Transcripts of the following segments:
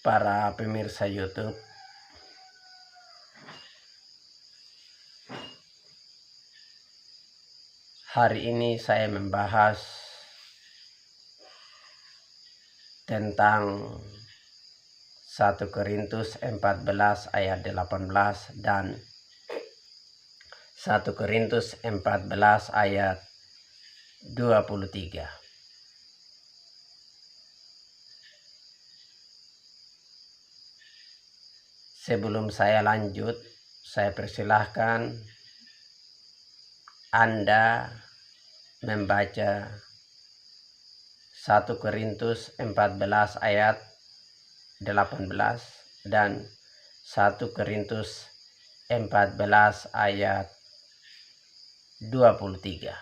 para pemirsa YouTube. Hari ini saya membahas tentang 1 Korintus 14 ayat 18 dan 1 Korintus 14 ayat 23. Sebelum saya lanjut, saya persilahkan Anda membaca 1 Korintus 14 ayat 18 dan 1 Korintus 14 ayat 23.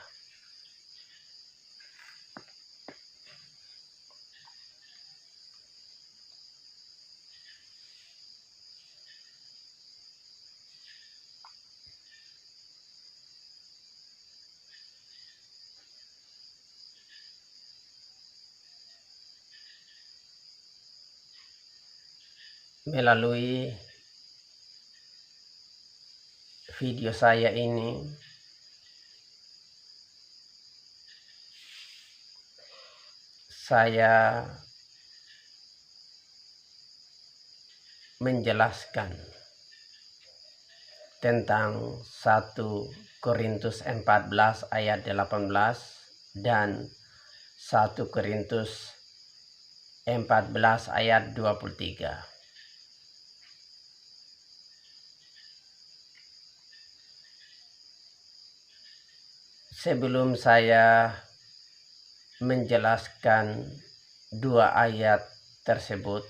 Melalui video saya ini, saya menjelaskan tentang 1 Korintus 14 ayat 18 dan 1 Korintus 14 ayat 23. Sebelum saya menjelaskan dua ayat tersebut,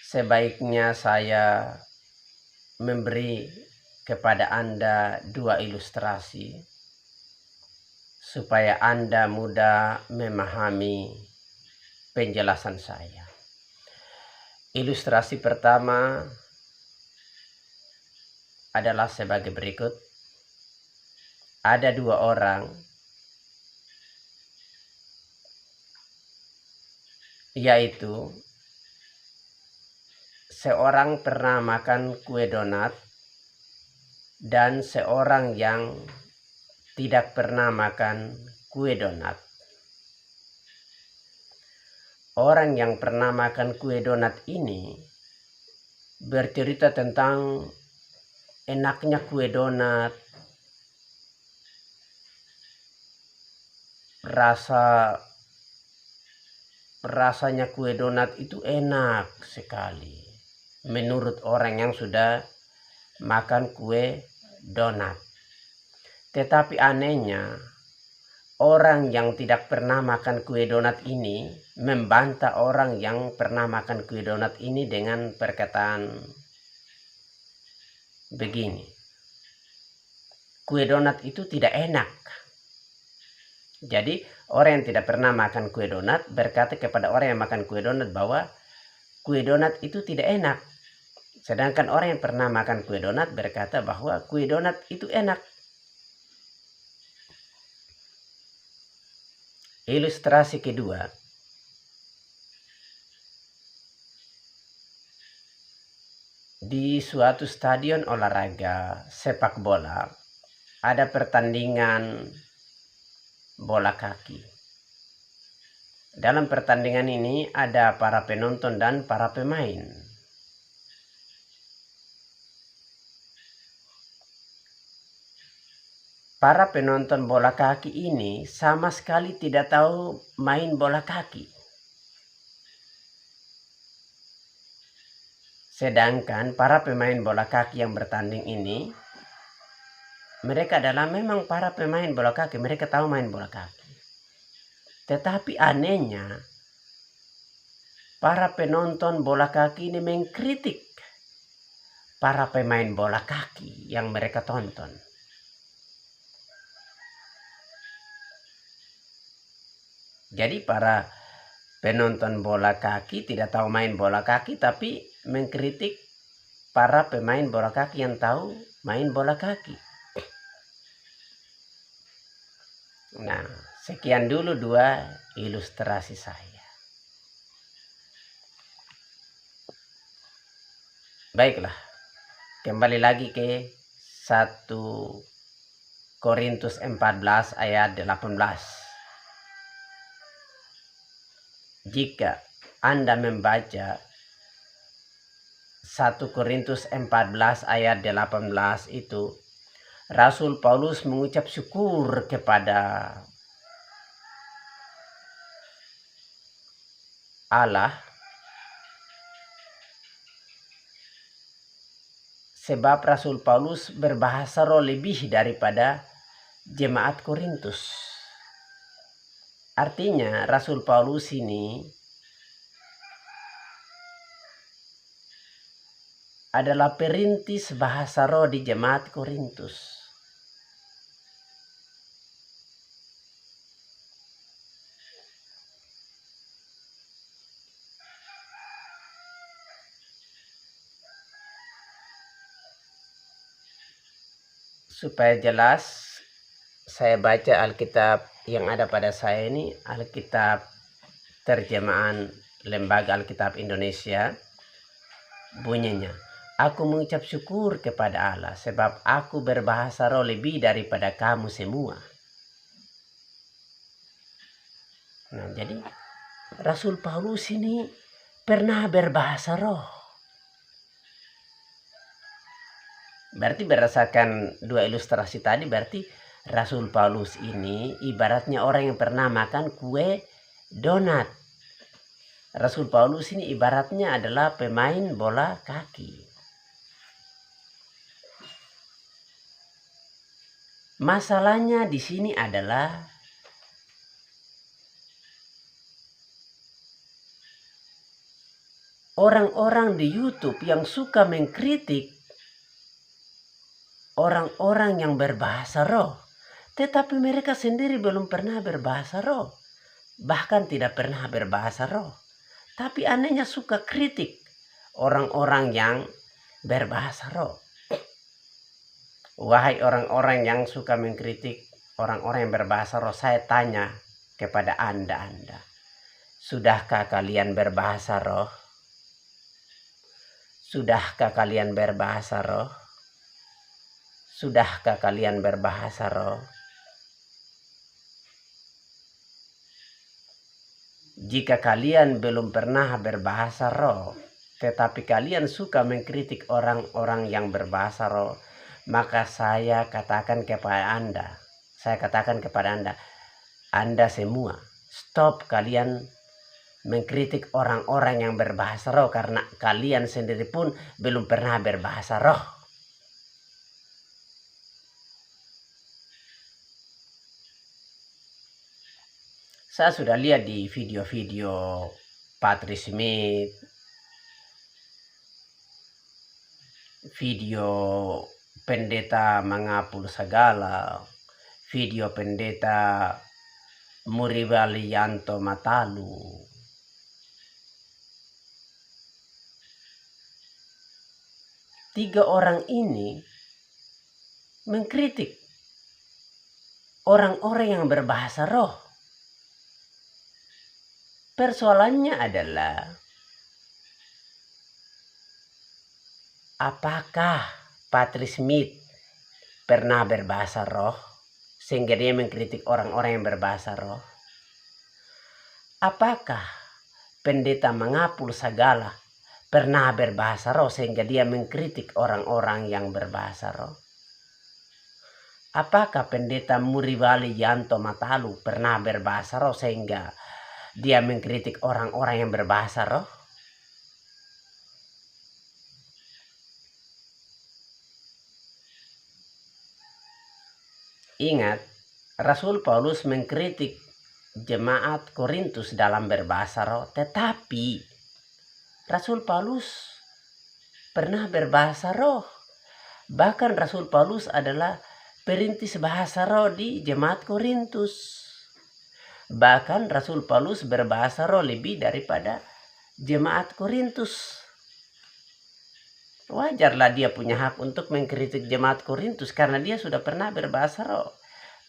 sebaiknya saya memberi kepada Anda dua ilustrasi supaya Anda mudah memahami penjelasan saya. Ilustrasi pertama adalah sebagai berikut. Ada dua orang yaitu seorang pernah makan kue donat dan seorang yang tidak pernah makan kue donat. Orang yang pernah makan kue donat ini bercerita tentang enaknya kue donat, rasanya kue donat itu enak sekali menurut orang yang sudah makan kue donat. Tetapi anehnya, orang yang tidak pernah makan kue donat ini membantah orang yang pernah makan kue donat ini dengan perkataan begini: kue donat itu tidak enak. Jadi orang yang tidak pernah makan kue donat berkata kepada orang yang makan kue donat bahwa kue donat itu tidak enak. Sedangkan orang yang pernah makan kue donat berkata bahwa kue donat itu enak. Ilustrasi kedua. Di suatu stadion olahraga sepak bola ada pertandingan bola kaki. Dalam pertandingan ini ada para penonton dan para pemain. Para penonton bola kaki ini sama sekali tidak tahu main bola kaki. Sedangkan para pemain bola kaki yang bertanding ini, mereka adalah memang para pemain bola kaki, mereka tahu main bola kaki. Tetapi anehnya, para penonton bola kaki ini mengkritik para pemain bola kaki yang mereka tonton. Jadi para penonton bola kaki tidak tahu main bola kaki, tapi mengkritik para pemain bola kaki yang tahu main bola kaki. Nah, sekian dulu dua ilustrasi saya. Baiklah, kembali lagi ke 1 Korintus 14 ayat 18. Jika Anda membaca 1 Korintus 14 ayat 18 itu, Rasul Paulus mengucap syukur kepada Allah sebab Rasul Paulus berbahasa roh lebih daripada jemaat Korintus. Artinya Rasul Paulus ini adalah perintis bahasa roh di jemaat Korintus. Supaya jelas, saya baca Alkitab yang ada pada saya ini, Alkitab terjemahan Lembaga Alkitab Indonesia. Bunyinya, aku mengucap syukur kepada Allah sebab aku berbahasa roh lebih daripada kamu semua. Nah, jadi Rasul Paulus ini pernah berbahasa roh. Berarti berdasarkan dua ilustrasi tadi, berarti Rasul Paulus ini ibaratnya orang yang pernah makan kue donat. Rasul Paulus ini ibaratnya adalah pemain bola kaki. Masalahnya di sini adalah orang-orang di YouTube yang suka mengkritik orang-orang yang berbahasa roh, tetapi mereka sendiri belum pernah berbahasa roh, bahkan tidak pernah berbahasa roh. Tapi anehnya suka kritik orang-orang yang berbahasa roh. Wahai orang-orang yang suka mengkritik orang-orang yang berbahasa roh, saya tanya kepada Anda, sudahkah kalian berbahasa roh? Sudahkah kalian berbahasa roh? Sudahkah kalian berbahasa roh? Jika kalian belum pernah berbahasa roh, tetapi kalian suka mengkritik orang-orang yang berbahasa roh, maka saya katakan kepada Anda, Anda semua, stop kalian mengkritik orang-orang yang berbahasa roh, karena kalian sendiri pun belum pernah berbahasa roh. Saya sudah lihat di video-video Patrice Smith, video pendeta Mangapul Sagala, video pendeta Muribalianto Matalu. Tiga orang ini mengkritik orang-orang yang berbahasa roh. Persoalannya adalah, apakah Patrice Smith pernah berbahasa roh sehingga dia mengkritik orang-orang yang berbahasa roh? Apakah pendeta Mangapul Sagala pernah berbahasa roh sehingga dia mengkritik orang-orang yang berbahasa roh? Apakah pendeta Muribali Yanto Matalu pernah berbahasa roh sehingga dia mengkritik orang-orang yang berbahasa roh? Ingat, Rasul Paulus mengkritik jemaat Korintus dalam berbahasa roh, tetapi Rasul Paulus pernah berbahasa roh. Bahkan Rasul Paulus adalah perintis bahasa roh di jemaat Korintus. Bahkan Rasul Paulus berbahasa roh lebih daripada jemaat Korintus. Wajarlah dia punya hak untuk mengkritik jemaat Korintus karena dia sudah pernah berbahasa roh.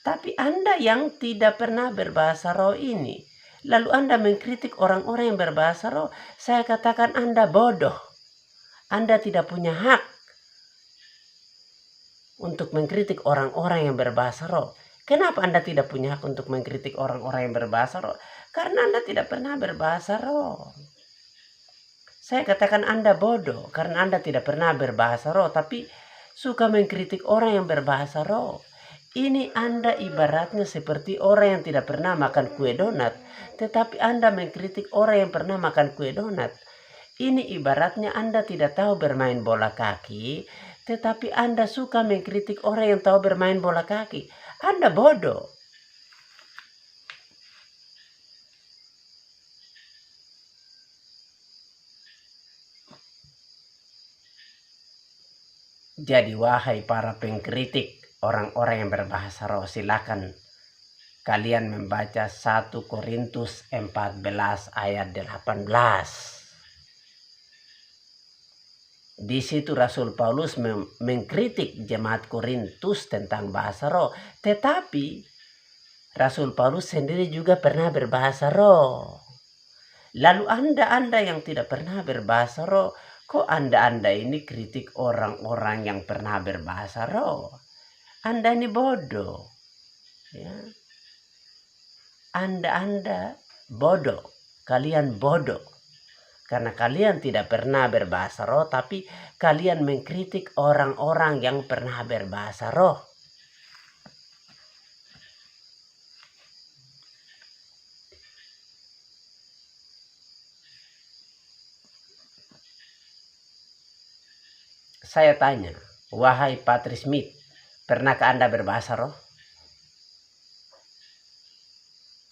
Tapi Anda yang tidak pernah berbahasa roh ini, lalu Anda mengkritik orang-orang yang berbahasa roh, saya katakan Anda bodoh. Anda tidak punya hak untuk mengkritik orang-orang yang berbahasa roh. Kenapa Anda tidak punya hak untuk mengkritik orang-orang yang berbahasa roh? Karena Anda tidak pernah berbahasa roh. Saya katakan Anda bodoh karena Anda tidak pernah berbahasa roh, tapi suka mengkritik orang yang berbahasa roh. Ini Anda ibaratnya seperti orang yang tidak pernah makan kue donat, tetapi Anda mengkritik orang yang pernah makan kue donat. Ini ibaratnya Anda tidak tahu bermain bola kaki, tetapi Anda suka mengkritik orang yang tahu bermain bola kaki. Anda bodoh. Jadi wahai para pengkritik orang-orang yang berbahasa roh, silakan kalian membaca 1 Korintus 14 ayat 18. Di situ Rasul Paulus mengkritik jemaat Korintus tentang bahasa roh. Tetapi Rasul Paulus sendiri juga pernah berbahasa roh. Lalu Anda yang tidak pernah berbahasa roh, kok Anda ini kritik orang-orang yang pernah berbahasa roh? Anda ini bodoh. Ya. Anda bodoh. Kalian bodoh. Karena kalian tidak pernah berbahasa roh, tapi kalian mengkritik orang-orang yang pernah berbahasa roh. Saya tanya, wahai Patri Smith, pernahkah Anda berbahasa roh?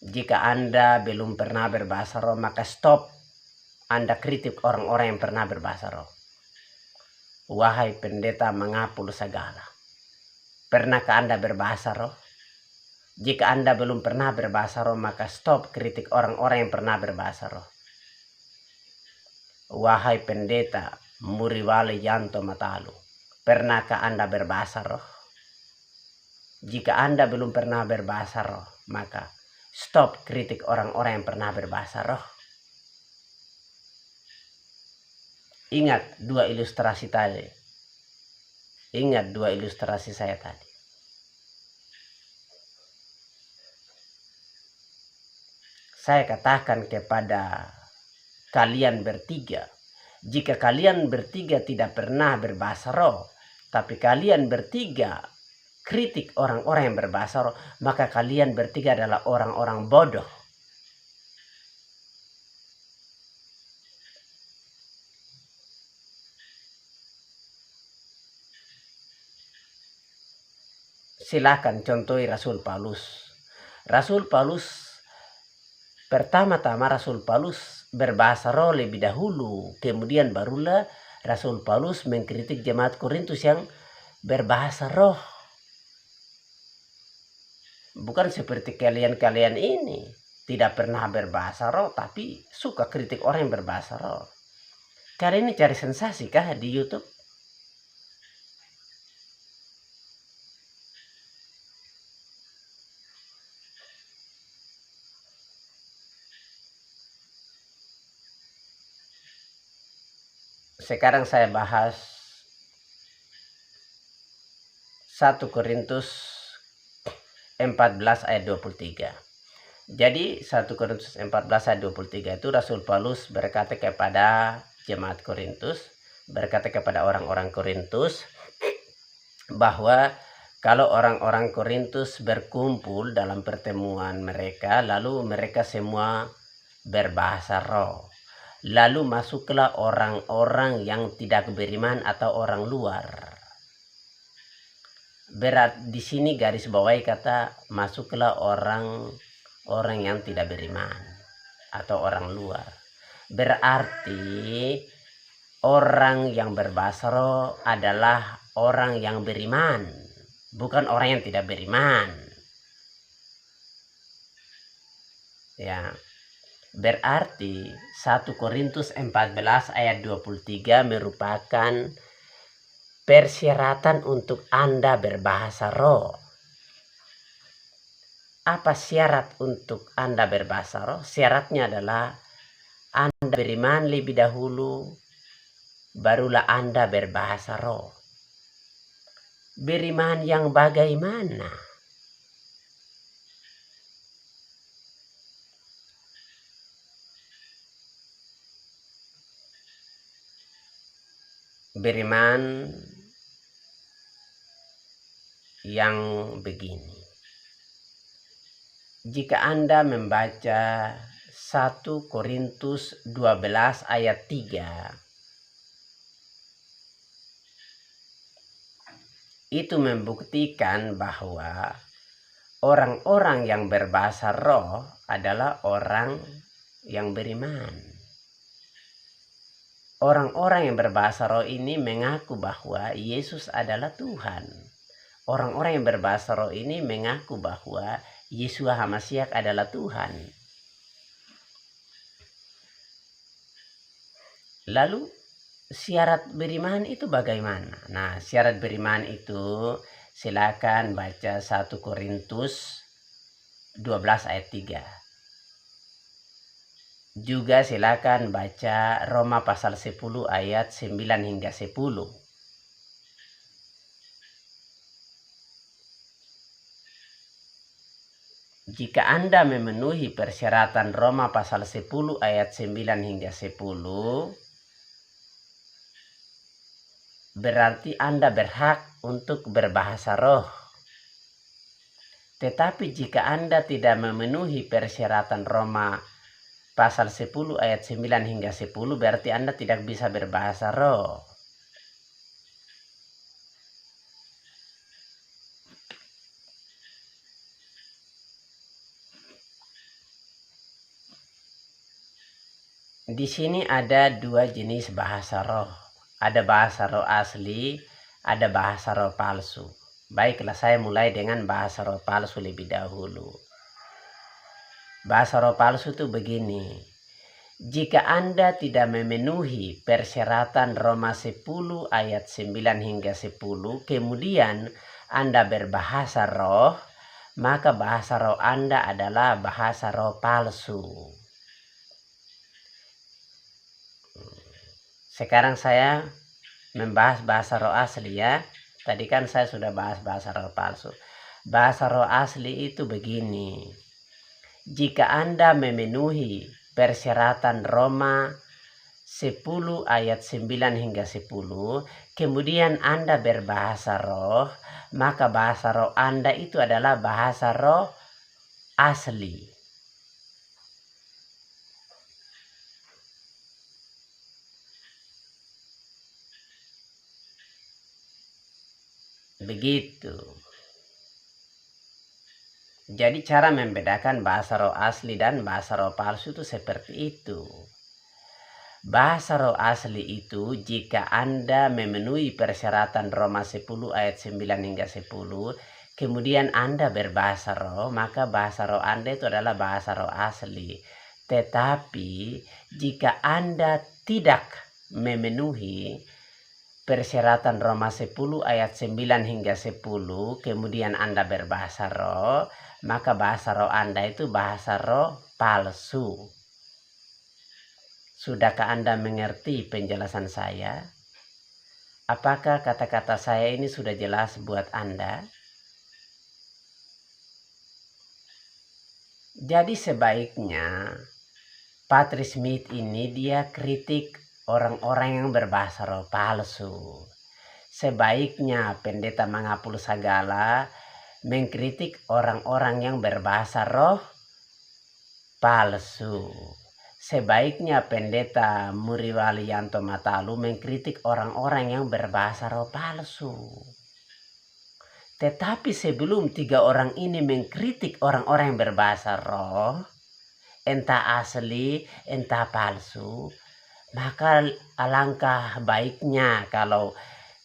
Jika Anda belum pernah berbahasa roh, maka stop. Anda kritik orang-orang yang pernah berbahasa roh. Wahai pendeta mengapul segala, pernahkah Anda berbahasa roh? Jika Anda belum pernah berbahasa roh, maka stop kritik orang-orang yang pernah berbahasa roh. Wahai pendeta Muriwali Yanto Matalu, pernahkah Anda berbahasa roh? Jika Anda belum pernah berbahasa roh, maka stop kritik orang-orang yang pernah berbahasa roh. Ingat 2 ilustrasi tadi. Ingat 2 ilustrasi saya tadi. Saya katakan kepada kalian bertiga, jika kalian bertiga tidak pernah berbahasa roh, tapi kalian bertiga kritik orang-orang yang berbahasa roh, maka kalian bertiga adalah orang-orang bodoh. Silakan contohi Rasul Paulus. Rasul Paulus, pertama-tama Rasul Paulus berbahasa roh lebih dahulu. Kemudian barulah Rasul Paulus mengkritik jemaat Korintus yang berbahasa roh. Bukan seperti kalian-kalian ini. Tidak pernah berbahasa roh, tapi suka kritik orang yang berbahasa roh. Kalian ini cari sensasi kah di YouTube? Sekarang saya bahas 1 Korintus 14 ayat 23. Jadi 1 Korintus 14 ayat 23 itu Rasul Paulus berkata kepada jemaat Korintus, berkata kepada orang-orang Korintus bahwa kalau orang-orang Korintus berkumpul dalam pertemuan mereka, lalu mereka semua berbahasa roh. Lalu masuklah orang-orang yang tidak beriman atau orang luar. Berat di sini garis bawahi kata masuklah orang yang tidak beriman atau orang luar. Berarti orang yang berbahasa roh adalah orang yang beriman, bukan orang yang tidak beriman. Ya. Berarti 1 Korintus 14 ayat 23 merupakan persyaratan untuk Anda berbahasa roh. Apa syarat untuk Anda berbahasa roh? Syaratnya adalah Anda beriman lebih dahulu, barulah Anda berbahasa roh. Beriman yang bagaimana? Beriman yang begini. Jika Anda membaca 1 Korintus 12 ayat 3, itu membuktikan bahwa orang-orang yang berbahasa roh adalah orang yang beriman. Orang-orang yang berbahasa roh ini mengaku bahwa Yesus adalah Tuhan. Orang-orang yang berbahasa roh ini mengaku bahwa Yeshua HaMashiach adalah Tuhan. Lalu syarat beriman itu bagaimana? Nah, syarat beriman itu silakan baca 1 Korintus 12 ayat 3. Juga silakan baca Roma pasal 10 ayat 9 hingga 10. Jika Anda memenuhi persyaratan Roma pasal 10 ayat 9 hingga 10, berarti Anda berhak untuk berbahasa roh. Tetapi jika Anda tidak memenuhi persyaratan Roma pasal 10 ayat 9 hingga 10, berarti Anda tidak bisa berbahasa roh. Di sini ada dua jenis bahasa roh. Ada bahasa roh asli, ada bahasa roh palsu. Baiklah, saya mulai dengan bahasa roh palsu lebih dahulu. Bahasa roh palsu itu begini. Jika Anda tidak memenuhi persyaratan Roma 10 ayat 9 hingga 10, kemudian Anda berbahasa roh, maka bahasa roh Anda adalah bahasa roh palsu. Sekarang saya membahas bahasa roh asli ya. Tadi kan saya sudah bahas bahasa roh palsu. Bahasa roh asli itu begini. Jika Anda memenuhi persyaratan Roma 10 ayat 9 hingga 10, kemudian Anda berbahasa roh, maka bahasa roh Anda itu adalah bahasa roh asli. Begitu. Jadi cara membedakan bahasa roh asli dan bahasa roh palsu itu seperti itu. Bahasa roh asli itu jika Anda memenuhi persyaratan Roma 10 ayat 9 hingga 10, kemudian Anda berbahasa roh, maka bahasa roh Anda itu adalah bahasa roh asli. Tetapi jika Anda tidak memenuhi persyaratan Roma 10 ayat 9 hingga 10, kemudian Anda berbahasa roh, maka bahasa roh Anda itu bahasa roh palsu. Sudahkah Anda mengerti penjelasan saya? Apakah kata-kata saya ini sudah jelas buat Anda? Jadi sebaiknya Patrice Smith ini dia kritik orang-orang yang berbahasa roh palsu. Sebaiknya pendeta Mangapul Sagala mengkritik orang-orang yang berbahasa roh palsu. Sebaiknya pendeta Muriwalianto Matalu mengkritik orang-orang yang berbahasa roh palsu. Tetapi sebelum tiga orang ini mengkritik orang-orang yang berbahasa roh, entah asli, entah palsu, maka alangkah baiknya kalau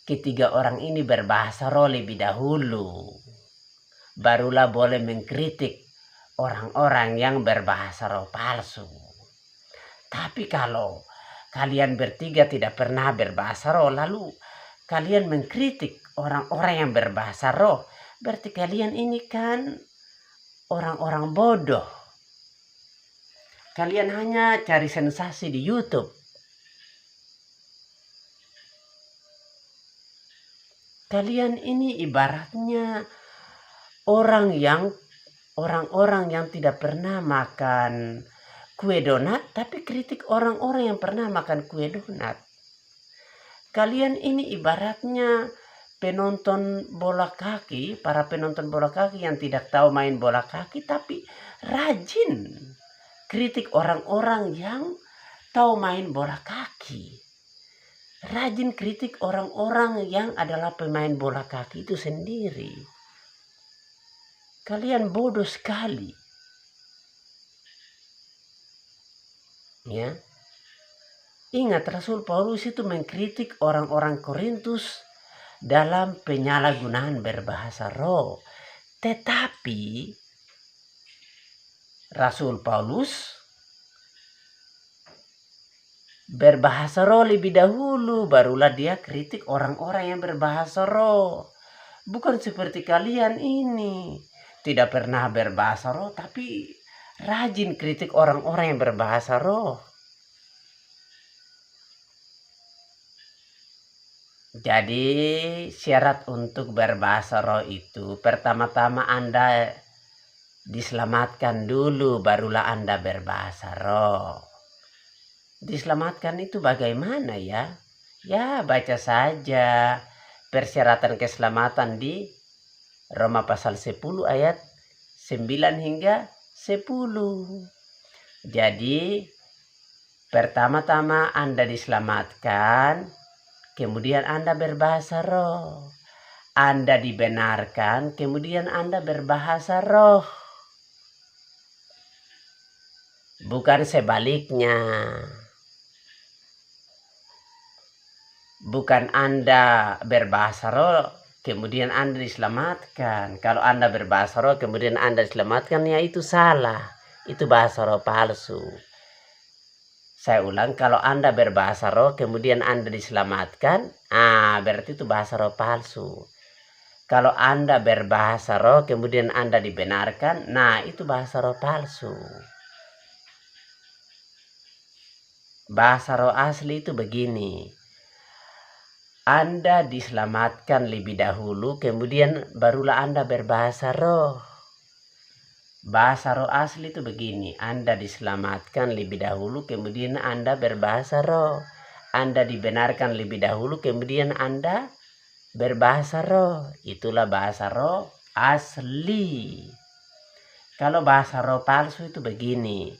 ketiga orang ini berbahasa roh lebih dahulu. Barulah boleh mengkritik orang-orang yang berbahasa roh palsu. Tapi kalau kalian bertiga tidak pernah berbahasa roh, lalu kalian mengkritik orang-orang yang berbahasa roh, berarti kalian ini kan orang-orang bodoh. Kalian hanya cari sensasi di YouTube. Kalian ini ibaratnya orang-orang yang tidak pernah makan kue donat, tapi kritik orang-orang yang pernah makan kue donat. Kalian ini ibaratnya penonton bola kaki, para penonton bola kaki yang tidak tahu main bola kaki, tapi rajin kritik orang-orang yang tahu main bola kaki. Rajin kritik orang-orang yang adalah pemain bola kaki itu sendiri. Kalian bodoh sekali. Ya. Ingat, Rasul Paulus itu mengkritik orang-orang Korintus dalam penyalahgunaan berbahasa roh. Tetapi Rasul Paulus berbahasa roh lebih dahulu, barulah dia kritik orang-orang yang berbahasa roh. Bukan seperti kalian ini, tidak pernah berbahasa roh, tapi rajin kritik orang-orang yang berbahasa roh. Jadi syarat untuk berbahasa roh itu pertama-tama Anda diselamatkan dulu, barulah Anda berbahasa roh. Diselamatkan itu bagaimana ya? Ya baca saja persyaratan keselamatan di Roma pasal 10 ayat 9 hingga 10. Jadi pertama-tama Anda diselamatkan, kemudian Anda berbahasa roh. Anda dibenarkan, kemudian Anda berbahasa roh. Bukan sebaliknya. Bukan Anda berbahasa roh, kemudian Anda diselamatkan. Kalau Anda berbahasa roh, kemudian Anda diselamatkan, ya itu salah. Itu bahasa roh palsu. Saya ulang, kalau Anda berbahasa roh, kemudian Anda diselamatkan, berarti itu bahasa roh palsu. Kalau Anda berbahasa roh, kemudian Anda dibenarkan, itu bahasa roh palsu. Bahasa roh asli itu begini. Anda diselamatkan lebih dahulu, kemudian barulah Anda berbahasa roh. Bahasa roh asli itu begini. Anda diselamatkan lebih dahulu, kemudian Anda berbahasa roh. Anda dibenarkan lebih dahulu, kemudian Anda berbahasa roh. Itulah bahasa roh asli. Kalau bahasa roh palsu itu begini.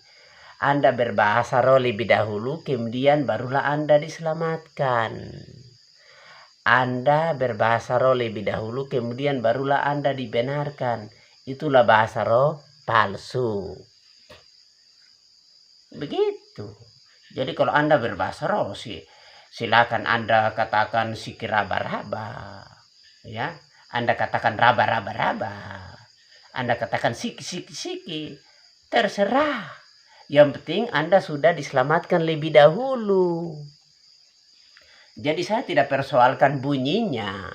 Anda berbahasa roh lebih dahulu, kemudian barulah Anda diselamatkan. Anda berbahasa roh lebih dahulu, kemudian barulah Anda dibenarkan. Itulah bahasa roh palsu. Begitu. Jadi kalau Anda berbahasa roh, silakan Anda katakan siki raba-raba. Ya, Anda katakan raba-raba-raba. Anda katakan siki-siki-siki. Terserah. Yang penting Anda sudah diselamatkan lebih dahulu. Jadi saya tidak persoalkan bunyinya.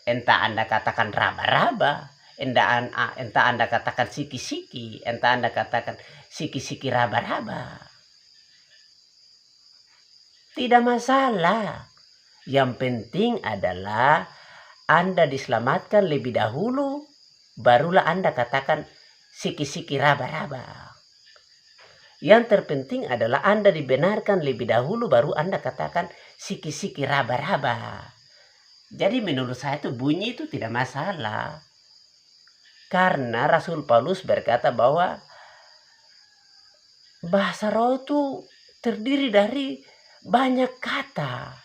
Entah Anda katakan raba-raba, entah Anda katakan siki-siki, entah Anda katakan siki-siki raba-raba. Tidak masalah. Yang penting adalah Anda diselamatkan lebih dahulu, barulah Anda katakan siki-siki raba-raba. Yang terpenting adalah Anda dibenarkan lebih dahulu, baru Anda katakan siki-siki raba-raba. Jadi menurut saya itu bunyi itu tidak masalah. Karena Rasul Paulus berkata bahwa bahasa roh itu terdiri dari banyak kata.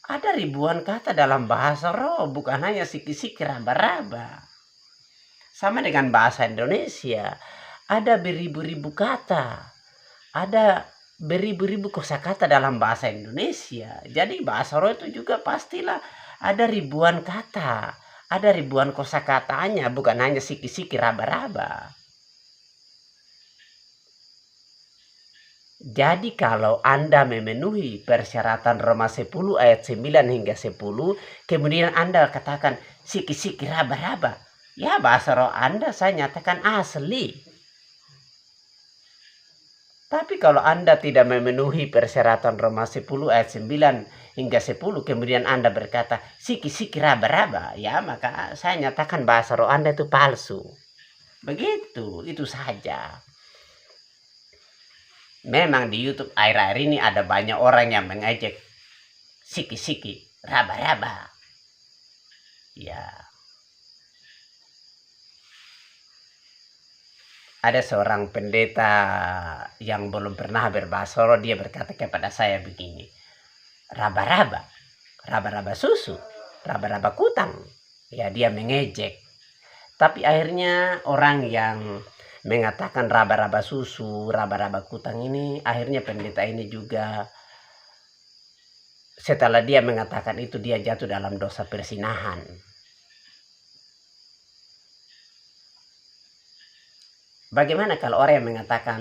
Ada ribuan kata dalam bahasa roh, bukan hanya siki-siki raba-raba. Sama dengan bahasa Indonesia, ada beribu-ribu kata. Ada beribu-ribu kosakata dalam bahasa Indonesia. Jadi bahasa roh itu juga pastilah ada ribuan kata. Ada ribuan kosakatanya, bukan hanya siki-siki raba-raba. Jadi kalau Anda memenuhi persyaratan Roma 10 ayat 9 hingga 10, kemudian Anda katakan siki-siki raba-raba, ya bahasa roh Anda saya nyatakan asli. Tapi kalau Anda tidak memenuhi persyaratan Roma 10 ayat 9 hingga 10, kemudian Anda berkata, siki-siki raba-raba, ya maka saya nyatakan bahasa roh Anda itu palsu. Begitu, itu saja. Memang di YouTube akhir-akhir ini ada banyak orang yang mengejek siki-siki raba-raba. Ya. Ada seorang pendeta yang belum pernah berbahasa roh, dia berkata kepada saya begini, raba-raba, raba-raba susu, raba-raba kutang. Ya, dia mengejek. Tapi akhirnya orang yang mengatakan raba-raba susu, raba-raba kutang ini, akhirnya pendeta ini juga setelah dia mengatakan itu, dia jatuh dalam dosa persinahan. Bagaimana kalau orang yang mengatakan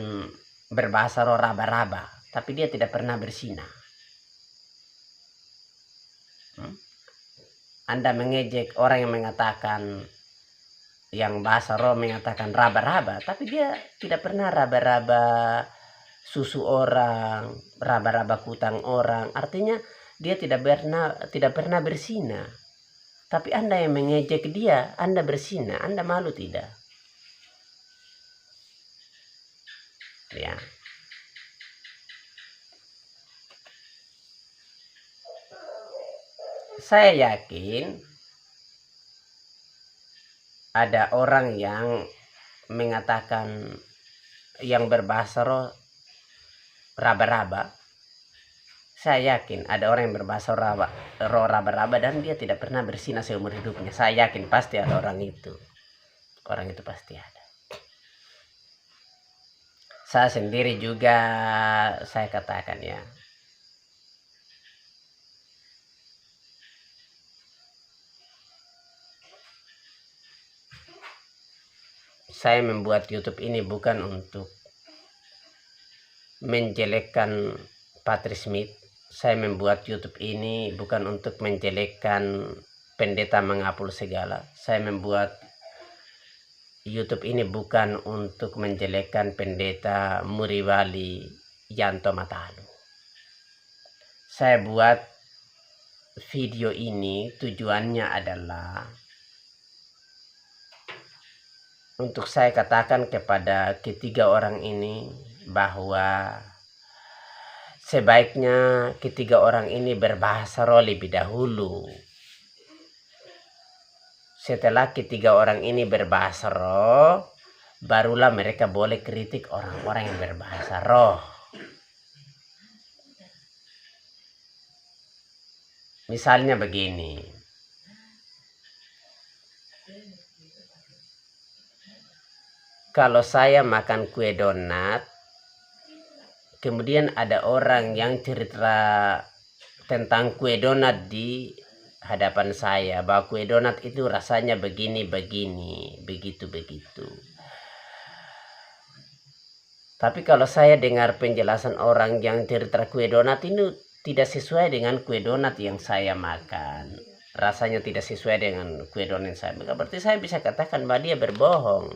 berbahasa roh raba-raba, tapi dia tidak pernah bersinah? Anda mengejek orang yang mengatakan, yang bahasa roh mengatakan raba-raba, tapi dia tidak pernah raba-raba susu orang, raba-raba kutang orang. Artinya dia tidak pernah bersinah. Tapi Anda yang mengejek dia, Anda bersinah, Anda malu tidak? Ya. Saya yakin ada orang yang mengatakan yang berbahasa roh raba-raba. Saya yakin ada orang yang berbahasa roh raba-raba dan dia tidak pernah bersinah seumur hidupnya. Saya yakin pasti ada orang itu. Orang itu pasti ada. Saya sendiri juga, saya katakan ya, saya membuat YouTube ini bukan untuk menjelekkan Patrice Smith. Saya membuat YouTube ini bukan untuk menjelekkan pendeta mengapul segala. Saya membuat YouTube ini bukan untuk menjelekkan pendeta Muriwali Yanto Matalu. Saya buat video ini tujuannya adalah untuk saya katakan kepada ketiga orang ini bahwa sebaiknya ketiga orang ini berbahasa roh lebih dahulu. Setelah ketiga orang ini berbahasa roh, barulah mereka boleh kritik orang-orang yang berbahasa roh. Misalnya begini, kalau saya makan kue donat, kemudian ada orang yang cerita tentang kue donat di hadapan saya, bahwa kue donat itu rasanya begini-begini, begitu-begitu. Tapi kalau saya dengar penjelasan orang yang cerita kue donat ini tidak sesuai dengan kue donat yang saya makan, rasanya tidak sesuai dengan kue donat yang saya makan, berarti saya bisa katakan bahwa dia berbohong.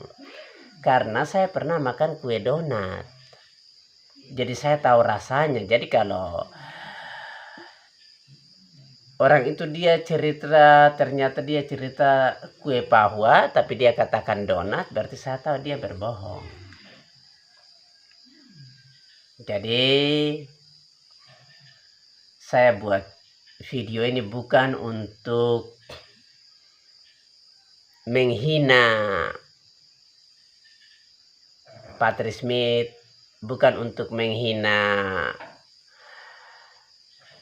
Karena saya pernah makan kue donat, jadi saya tahu rasanya. Jadi kalau orang itu dia cerita, ternyata dia cerita kue pahwa, tapi dia katakan donat, berarti saya tahu dia berbohong. Jadi saya buat video ini bukan untuk menghina Patrice Smith, bukan untuk menghina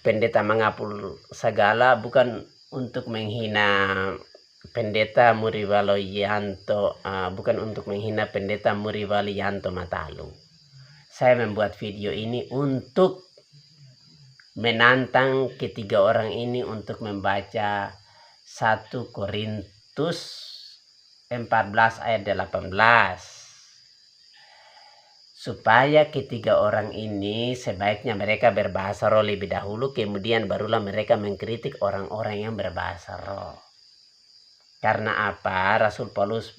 pendeta mengapul segala, bukan untuk menghina pendeta Muriwali Yanto, bukan untuk menghina pendeta Muriwali Yanto Matalu. Saya membuat video ini untuk menantang ketiga orang ini untuk membaca 1 Korintus 14 ayat 18. Supaya ketiga orang ini sebaiknya mereka berbahasa roh lebih dahulu, kemudian barulah mereka mengkritik orang-orang yang berbahasa roh. Karena apa? Rasul Paulus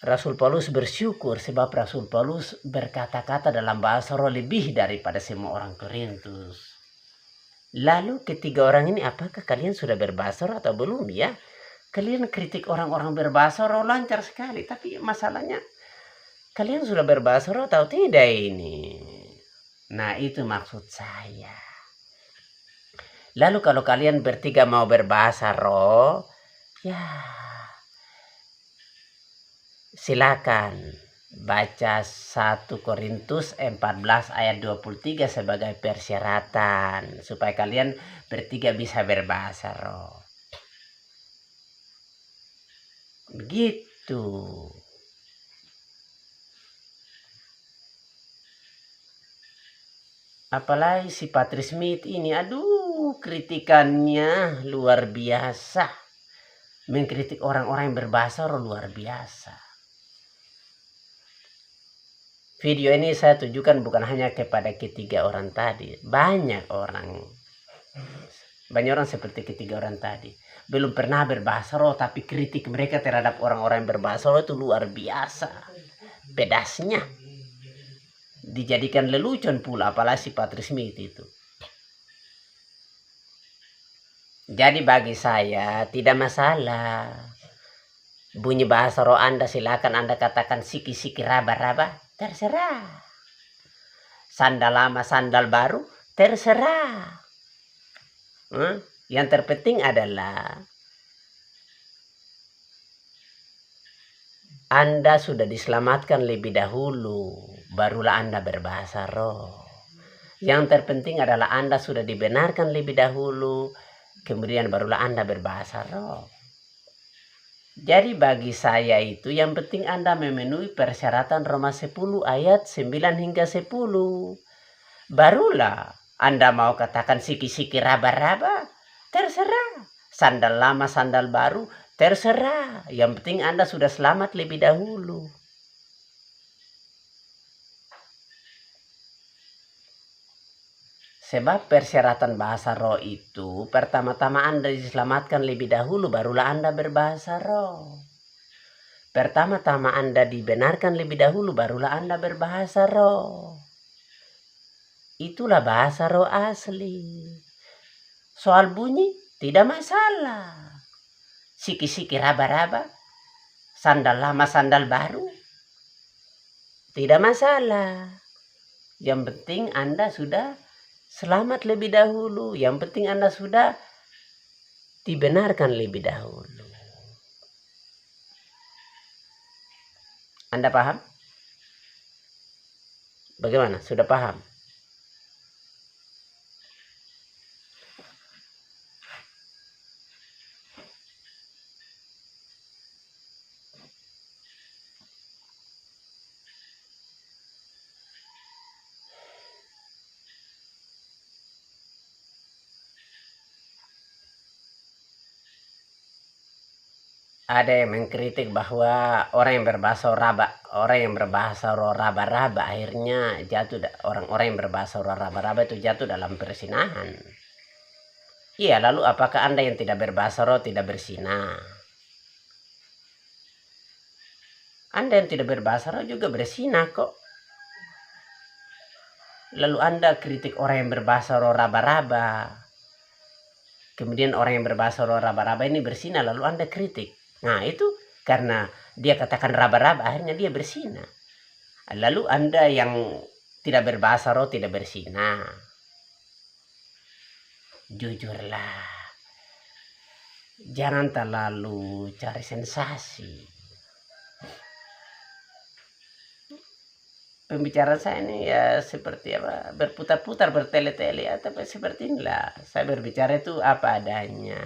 Rasul Paulus bersyukur sebab Rasul Paulus berkata-kata dalam bahasa roh lebih daripada semua orang Korintus. Lalu ketiga orang ini, apakah kalian sudah berbahasa roh atau belum ya? Kalian kritik orang-orang berbahasa roh lancar sekali, tapi masalahnya kalian sudah berbahasa roh atau tidak ini? Nah, itu maksud saya. Lalu kalau kalian bertiga mau berbahasa roh, ya silakan baca 1 Korintus 14 ayat 23 sebagai persyaratan supaya kalian bertiga bisa berbahasa roh. Begitu. Apalagi si Patrick Smith ini, aduh, kritikannya luar biasa. Mengkritik orang-orang yang berbahasa roh luar biasa. Video ini saya tujukan bukan hanya kepada ketiga orang tadi. Banyak orang seperti ketiga orang tadi. Belum pernah berbahasa roh, tapi kritik mereka terhadap orang-orang yang berbahasa roh itu luar biasa. Pedasnya. Dijadikan lelucon pula, apalagi si Patrick Smith itu. Jadi bagi saya tidak masalah. Bunyi bahasa roh Anda silakan Anda katakan siki-siki raba-raba. Terserah. Sandal lama, sandal baru, terserah. Yang terpenting adalah Anda sudah diselamatkan lebih dahulu, barulah Anda berbahasa roh. Yang terpenting adalah Anda sudah dibenarkan lebih dahulu, kemudian barulah Anda berbahasa roh. Jadi bagi saya itu yang penting Anda memenuhi persyaratan Roma 10 ayat 9 hingga 10. Barulah Anda mau katakan siki-siki raba-raba, terserah. Sandal lama, sandal baru, terserah. Yang penting Anda sudah selamat lebih dahulu. Sebab persyaratan bahasa roh itu pertama-tama Anda diselamatkan lebih dahulu, barulah Anda berbahasa roh. Pertama-tama Anda dibenarkan lebih dahulu, barulah Anda berbahasa roh. Itulah bahasa roh asli. Soal bunyi tidak masalah. Siki-siki raba-raba, sandal lama, sandal baru, tidak masalah. Yang penting Anda sudah selamat lebih dahulu. Yang penting Anda sudah dibenarkan lebih dahulu. Anda paham? Bagaimana? Sudah paham? Ada yang mengkritik bahwa orang yang berbahasa roh raba-raba akhirnya jatuh, orang-orang yang berbahasa roh raba-raba itu jatuh dalam persinahan. Iya, lalu apakah Anda yang tidak berbahasa roh tidak bersinah? Anda yang tidak berbahasa roh juga bersinah kok. Lalu Anda kritik orang yang berbahasa roh raba-raba. Kemudian orang yang berbahasa roh raba-raba ini bersinah, lalu Anda kritik. Nah, itu karena dia katakan raba-raba, akhirnya dia bersinah. Lalu Anda yang tidak berbahasa roh tidak bersinah. Jujurlah. Jangan terlalu cari sensasi. Pembicaraan saya ini ya seperti apa, berputar-putar, bertele-tele, atau seperti inilah. Saya berbicara itu apa adanya.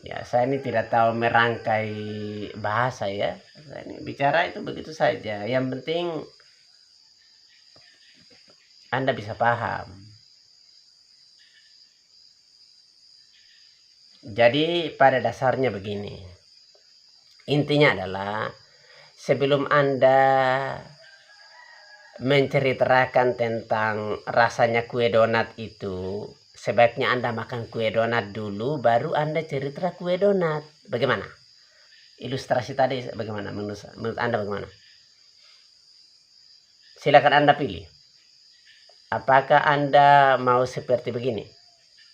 Ya, saya ini tidak tahu merangkai bahasa ya. Saya ini bicara itu begitu saja. Yang penting Anda bisa paham. Jadi pada dasarnya begini. Intinya adalah sebelum Anda menceritakan tentang rasanya kue donat itu, sebaiknya Anda makan kue donat dulu, baru Anda cerita kue donat. Bagaimana? Ilustrasi tadi bagaimana menurut Anda bagaimana? Silakan Anda pilih. Apakah Anda mau seperti begini?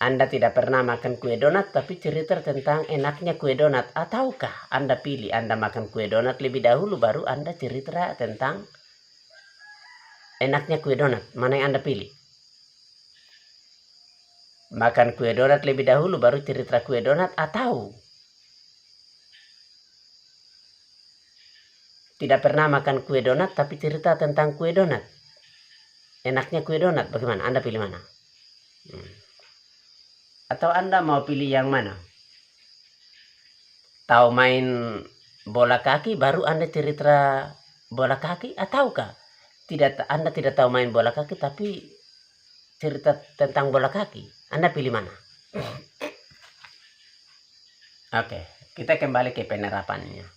Anda tidak pernah makan kue donat tapi cerita tentang enaknya kue donat, ataukah Anda pilih Anda makan kue donat lebih dahulu baru Anda cerita tentang enaknya kue donat? Mana yang Anda pilih? Makan kue donat lebih dahulu baru cerita kue donat, atau tidak pernah makan kue donat tapi cerita tentang kue donat? Enaknya kue donat bagaimana? Anda pilih mana? Atau Anda mau pilih yang mana? Tahu main bola kaki baru Anda cerita bola kaki, ataukah Anda tidak tahu main bola kaki tapi cerita tentang bola kaki? Anda pilih mana? Oke, kita kembali ke penerapannya.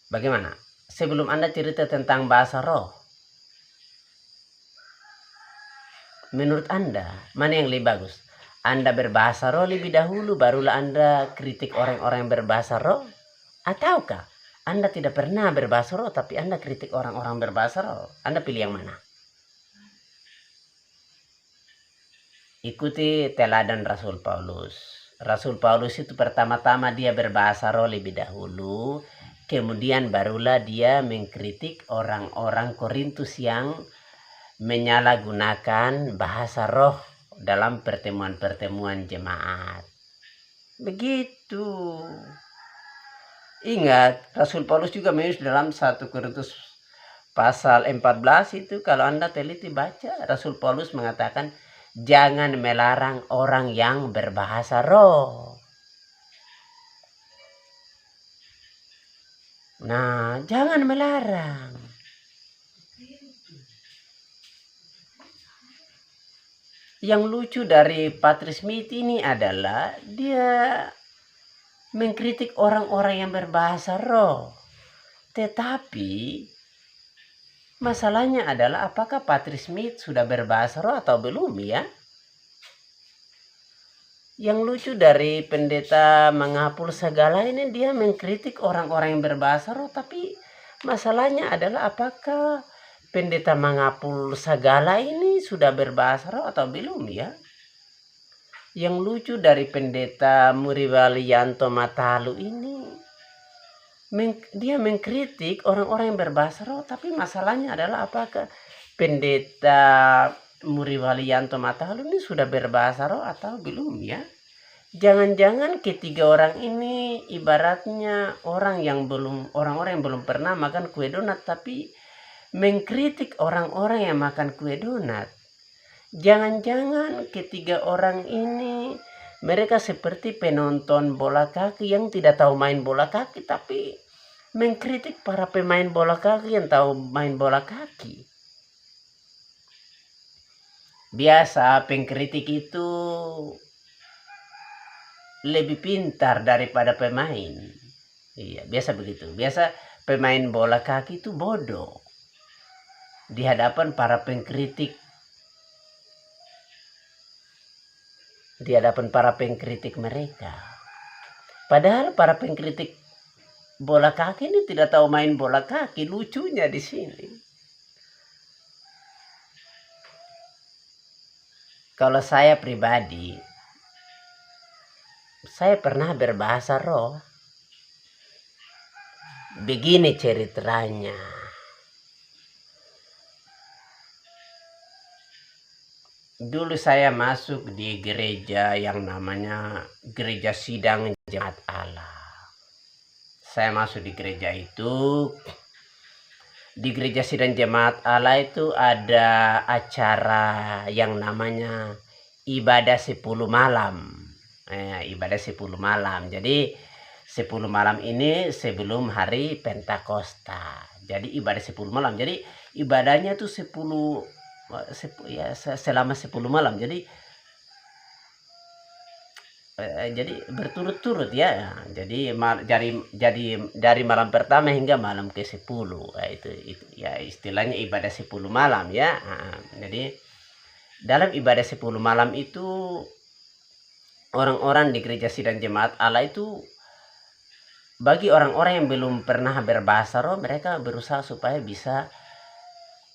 Bagaimana? Sebelum Anda cerita tentang bahasa roh, menurut Anda mana yang lebih bagus? Anda berbahasa roh lebih dahulu barulah Anda kritik orang-orang yang berbahasa roh, ataukah Anda tidak pernah berbahasa roh tapi Anda kritik orang-orang berbahasa roh? Anda pilih yang mana? Ikuti teladan Rasul Paulus. Rasul Paulus itu pertama-tama dia berbahasa roh lebih dahulu, kemudian barulah dia mengkritik orang-orang Korintus yang menyalahgunakan bahasa roh dalam pertemuan-pertemuan jemaat. Begitu. Ingat, Rasul Paulus juga menulis dalam 1 Korintus pasal 14 itu, kalau Anda teliti baca, Rasul Paulus mengatakan jangan melarang orang yang berbahasa roh. Nah, jangan melarang. Yang lucu dari Patrice Smith ini adalah dia mengkritik orang-orang yang berbahasa roh. Tetapi masalahnya adalah apakah Patrice Smith sudah berbahasa roh atau belum ya? Yang lucu dari pendeta Mengapul Segala ini, dia mengkritik orang-orang yang berbahasa roh, tapi masalahnya adalah apakah pendeta Mengapul Segala ini sudah berbahasa roh atau belum ya? Yang lucu dari pendeta Muriwalianto Matalu ini, dia mengkritik orang-orang yang berbahasa roh, tapi masalahnya adalah apakah pendeta Muriwalianto Matalu ini sudah berbahasa roh atau belum ya? Jangan-jangan ketiga orang ini ibaratnya orang-orang yang belum pernah makan kue donat tapi mengkritik orang-orang yang makan kue donat. Jangan-jangan ketiga orang ini mereka seperti penonton bola kaki yang tidak tahu main bola kaki tapi mengkritik para pemain bola kaki yang tahu main bola kaki. Biasa pengkritik itu lebih pintar daripada pemain. Iya, biasa begitu. Biasa pemain bola kaki itu bodoh di hadapan para pengkritik. Di hadapan para pengkritik mereka. Padahal para pengkritik bola kaki ini tidak tahu main bola kaki. Lucunya di sini. Kalau saya pribadi, saya pernah berbahasa roh. Begini ceritanya. Dulu saya masuk di gereja yang namanya Gereja Sidang Jemaat Allah. Saya masuk di gereja itu. Di Gereja Sidang Jemaat Allah itu ada acara yang namanya ibadah 10 malam. Ibadah 10 malam. Jadi 10 malam ini sebelum hari Pentakosta. Jadi ibadah 10 malam. Jadi ibadahnya itu 10 ya selama 10 malam. Jadi berturut-turut ya. Jadi dari malam pertama hingga malam ke-10. Itu ya istilahnya ibadah 10 malam ya. Jadi dalam ibadah 10 malam itu orang-orang di Gereja Sidang Jemaat Allah itu bagi orang-orang yang belum pernah berbahasa roh, mereka berusaha supaya bisa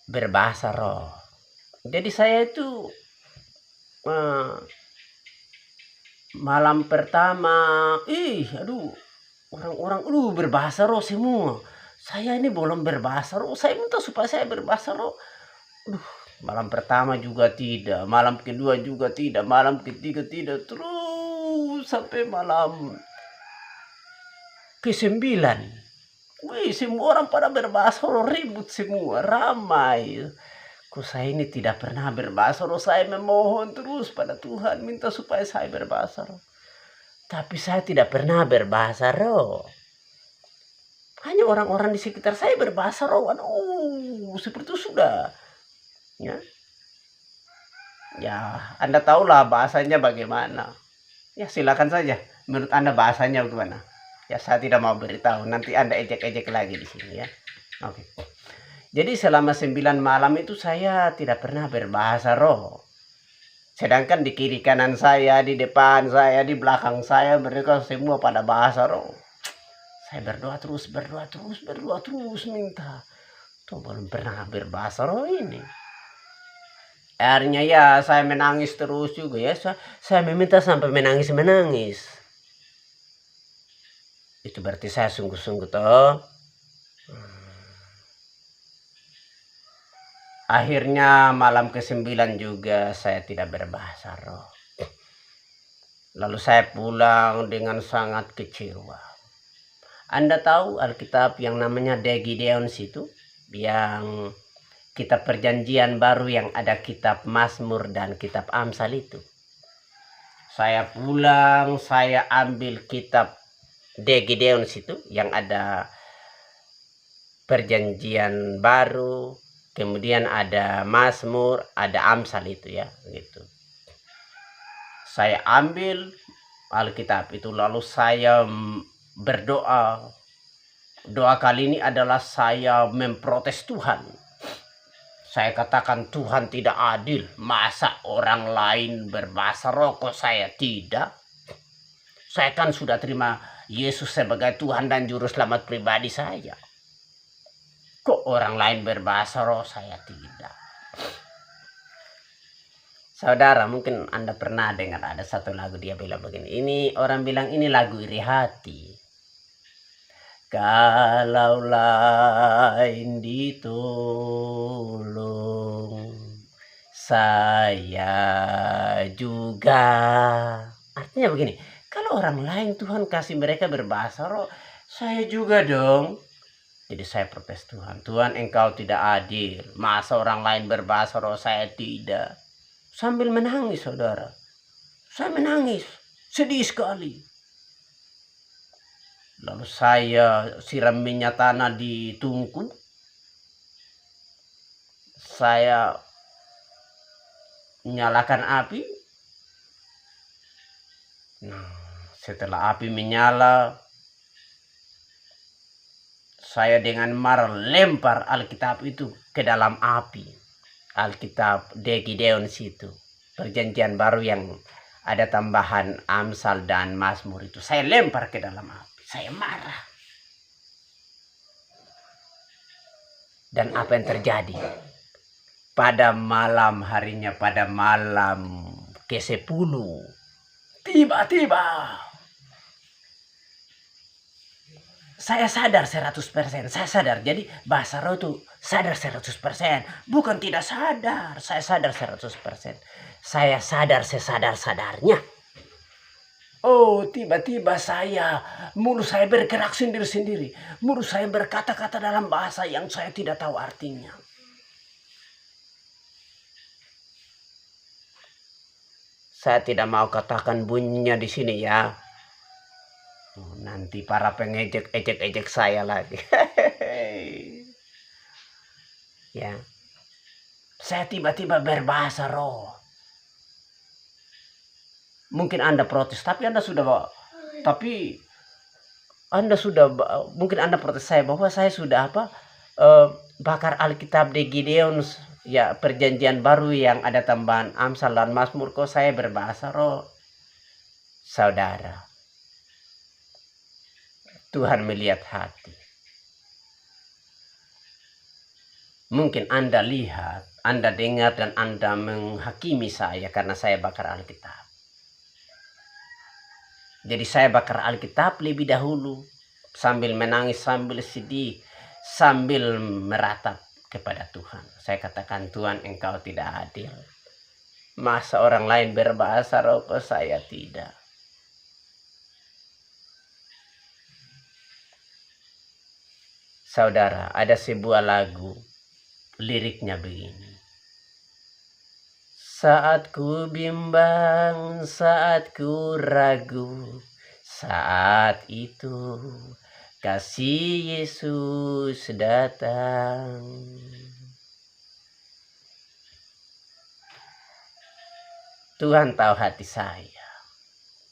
berbahasa roh. Jadi saya itu malam pertama, orang-orang berbahasa roh semua. Saya ini belum berbahasa roh, saya minta supaya saya berbahasa roh. Malam pertama juga tidak, malam kedua juga tidak, malam ketiga tidak, terus sampai malam ke-9. Semua orang pada berbahasa roh, ribut semua, ramai. Kok saya ini tidak pernah berbahasa roh, saya memohon terus pada Tuhan, minta supaya saya berbahasa roh. Tapi saya tidak pernah berbahasa roh. Hanya orang-orang di sekitar saya berbahasa roh. Seperti itu sudah. Ya, Anda tahulah bahasanya bagaimana. Ya, silakan saja. Menurut Anda bahasanya bagaimana? Ya, saya tidak mau beritahu. Nanti Anda ejek-ejek lagi di sini ya. Oke. Jadi selama 9 malam itu saya tidak pernah berbahasa roh. Sedangkan di kiri kanan saya, di depan saya, di belakang saya, mereka semua pada bahasa roh. Saya berdoa terus minta. Tuh belum pernah berbahasa roh ini. Akhirnya ya saya menangis terus juga ya. Saya meminta sampai menangis. Itu berarti saya sungguh-sungguh toh. Akhirnya malam ke-9 juga saya tidak berbahasa roh. Lalu saya pulang dengan sangat kecewa. Anda tahu Alkitab yang namanya De Gideons itu? Yang kitab perjanjian baru yang ada kitab Mazmur dan kitab Amsal itu. Saya pulang, saya ambil kitab De Gideons itu yang ada perjanjian baru, kemudian ada Mazmur, ada Amsal itu ya, gitu. Saya ambil Alkitab itu lalu saya berdoa. Doa kali ini adalah saya memprotes Tuhan. Saya katakan Tuhan tidak adil. Masa orang lain berbahasa roh kok saya tidak? Saya kan sudah terima Yesus sebagai Tuhan dan Juru Selamat pribadi saya. Kok orang lain berbahasa roh saya tidak? Saudara, mungkin Anda pernah dengar ada satu lagu dia bilang begini. Ini orang bilang ini lagu iri hati. Kalau lain ditolong, saya juga. Artinya begini, kalau orang lain Tuhan kasih mereka berbahasa roh, saya juga dong. Jadi saya protes Tuhan. Tuhan, Engkau tidak adil. Masa orang lain berbahasa roh, saya tidak. Sambil menangis, saudara. Saya menangis. Sedih sekali. Lalu saya siram minyak tanah di tungku. Saya nyalakan api. Nah, setelah api menyala, saya dengan marah lempar Alkitab itu ke dalam api. Alkitab De Gideons itu. Perjanjian baru yang ada tambahan Amsal dan Mazmur itu. Saya lempar ke dalam api. Saya marah. Dan apa yang terjadi? Pada malam harinya, pada malam ke-10, tiba-tiba saya sadar 100%. Saya sadar. Jadi bahasa roh itu sadar 100%. Bukan tidak sadar. Saya sadar 100%. Saya sadar sesadar-sadarnya. Tiba-tiba mulut saya bergerak sendiri-sendiri. Mulut saya berkata-kata dalam bahasa yang saya tidak tahu artinya. Saya tidak mau katakan bunyinya di sini ya. Nanti para pengejek saya lagi. Ya. Saya tiba-tiba berbahasa roh. Mungkin Anda protes, mungkin Anda protes saya bahwa saya sudah bakar Alkitab De Gideons ya, perjanjian baru yang ada tambahan Amsal dan Mazmur, kok saya berbahasa roh. Saudara, Tuhan melihat hati. Mungkin Anda lihat, Anda dengar, dan Anda menghakimi saya karena saya bakar Alkitab. Jadi saya bakar Alkitab lebih dahulu, sambil menangis, sambil sedih, sambil meratap kepada Tuhan. Saya katakan, Tuhan, Engkau tidak adil. Masa orang lain berbahasa roh, kok saya tidak? Saudara, ada sebuah lagu, liriknya begini. Saat ku bimbang, saat ku ragu, saat itu kasih Yesus datang. Tuhan tahu hati saya.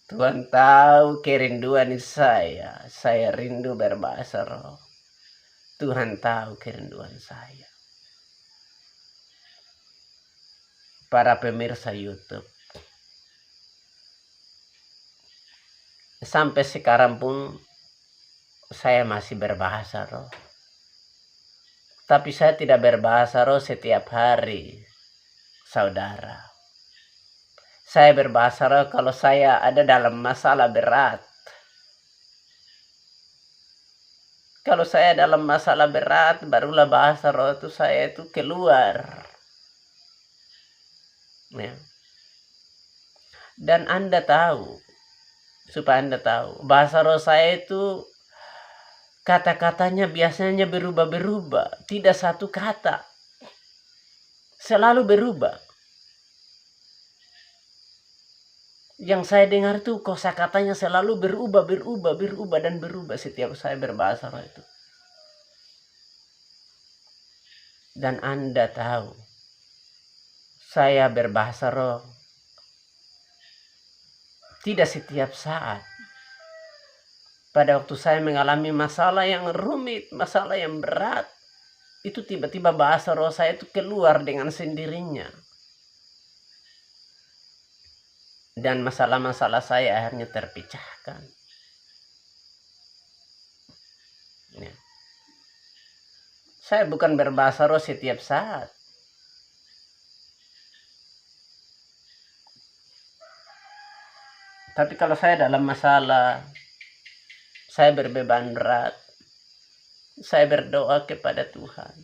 Tuhan tahu kerinduan saya. Saya rindu berbahasa roh. Tuhan tahu kerinduan saya. Para pemirsa YouTube, sampai sekarang pun saya masih berbahasa roh. Tapi saya tidak berbahasa roh setiap hari, saudara. Saya berbahasa roh kalau saya ada dalam masalah berat. Kalau saya dalam masalah berat, barulah bahasa roh itu saya itu keluar. Ya. Dan Anda tahu, supaya Anda tahu, bahasa roh saya itu kata-katanya biasanya berubah-berubah, tidak satu kata, selalu berubah. Yang saya dengar itu kosakatanya selalu berubah dan berubah setiap saya berbahasa roh itu. Dan Anda tahu, saya berbahasa roh tidak setiap saat. Pada waktu saya mengalami masalah yang rumit, masalah yang berat, itu tiba-tiba bahasa roh saya itu keluar dengan sendirinya. Dan masalah-masalah saya akhirnya terpecahkan. Ya. Saya bukan berbahasa roh setiap saat. Tapi kalau saya dalam masalah, saya berbeban berat, saya berdoa kepada Tuhan.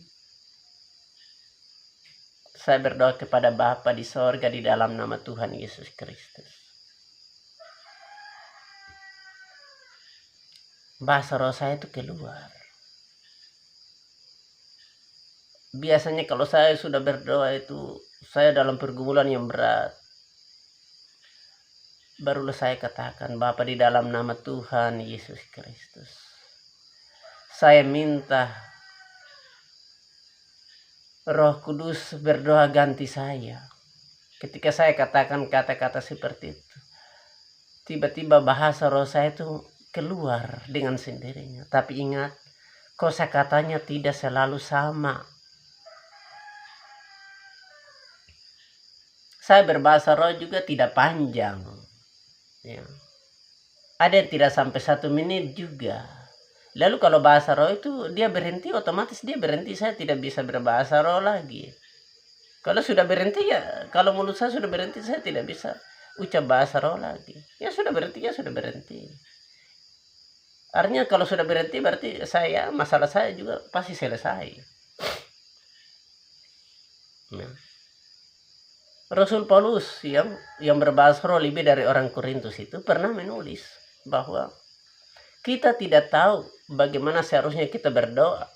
Saya berdoa kepada Bapa di sorga di dalam nama Tuhan Yesus Kristus. Bahasa roh saya itu keluar. Biasanya kalau saya sudah berdoa itu, saya dalam pergumulan yang berat, barulah saya katakan, Bapa di dalam nama Tuhan Yesus Kristus, saya minta Roh Kudus berdoa ganti saya. Ketika saya katakan kata-kata seperti itu, tiba-tiba bahasa roh saya itu keluar dengan sendirinya. Tapi ingat, kosakatanya tidak selalu sama. Saya berbahasa roh juga tidak panjang. Ya. Ada yang tidak sampai 1 menit juga. Lalu kalau bahasa roh itu dia berhenti, otomatis dia berhenti. Saya tidak bisa berbahasa roh lagi. Kalau sudah berhenti ya, kalau mulut saya sudah berhenti, saya tidak bisa ucap bahasa roh lagi. Ya sudah berhenti, ya sudah berhenti. Artinya kalau sudah berhenti berarti masalah saya juga pasti selesai. Nah. Rasul Paulus yang berbahasa roh lebih dari orang Korintus itu pernah menulis bahwa kita tidak tahu bagaimana seharusnya kita berdoa,